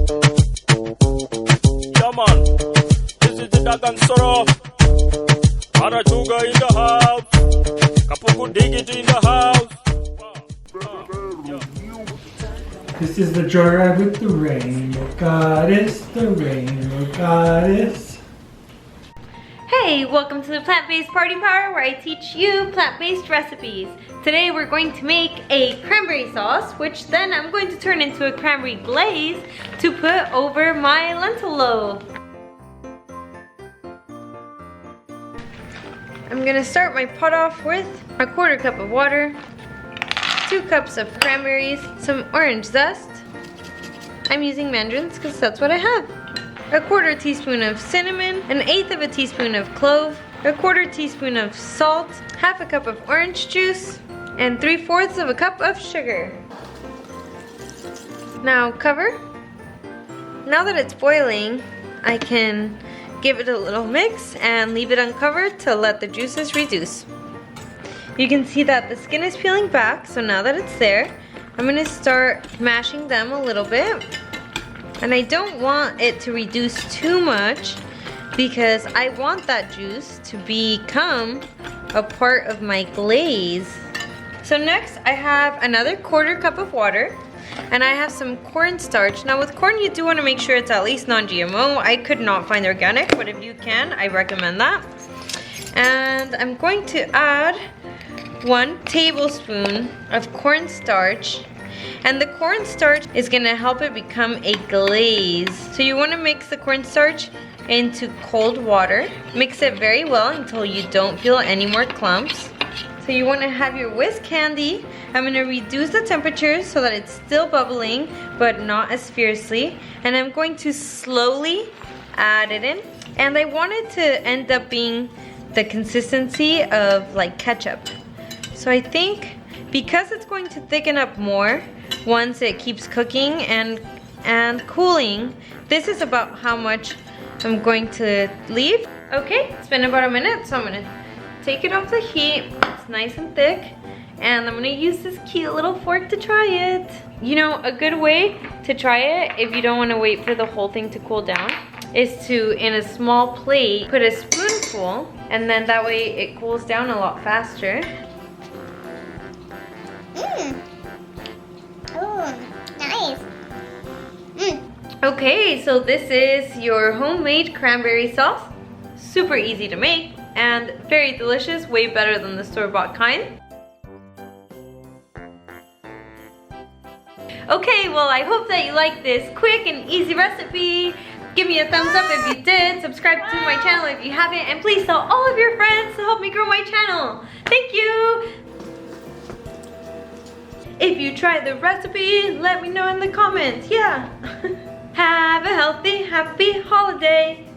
Yeah man, this is the Aaaand Sooo. Marachuga in the house. Kapuku Digit in the house. This is the joyride with the rainbow goddess, the rainbow goddess. Hey, welcome to the Plant-Based Party Power, where I teach you plant-based recipes. Today we're going to make a cranberry sauce, which then I'm going to turn into a cranberry glaze to put over my lentil loaf. I'm gonna start my pot off with a 1/4 cup of water, 2 cups of cranberries, some orange zest. I'm using mandarins because that's what I have. A 1/4 teaspoon of cinnamon, 1/8 of a teaspoon of clove, a 1/4 teaspoon of salt, 1/2 cup of orange juice, and 3/4 of a cup of sugar. Now cover. Now that it's boiling, I can give it a little mix and leave it uncovered to let the juices reduce. You can see that the skin is peeling back, so now that it's there, I'm gonna start mashing them a little bit. And I don't want it to reduce too much because I want that juice to become a part of my glaze. So next I have another 1/4 cup of water, and I have some cornstarch. Now with corn, you do want to make sure it's at least non-GMO. I could not find organic, but if you can, I recommend that. And I'm going to add 1 tablespoon of cornstarch. And the cornstarch is going to help it become a glaze. So you want to mix the cornstarch into cold water. Mix it very well until you don't feel any more clumps. So you want to have your whisk handy. I'm going to reduce the temperature so that it's still bubbling, but not as fiercely. And I'm going to slowly add it in. And I want it to end up being the consistency of like ketchup. So I think because it's going to thicken up more once it keeps cooking and cooling, this is about how much I'm going to leave. Okay, it's been about a minute, so I'm going to take it off the heat. It's nice and thick, and I'm gonna use this cute little fork to try it. You know, a good way to try it, if you don't want to wait for the whole thing to cool down, is to, in a small plate, put a spoonful, and then that way it cools down a lot faster. Oh, nice. Okay, so this is your homemade cranberry sauce. Super easy to make and very delicious, way better than the store-bought kind. Okay, well, I hope that you like this quick and easy recipe. Give me a thumbs up if you did, subscribe to my channel if you haven't, and please tell all of your friends to help me grow my channel. Thank you! If you try the recipe, let me know in the comments, yeah. Have a healthy, happy holiday.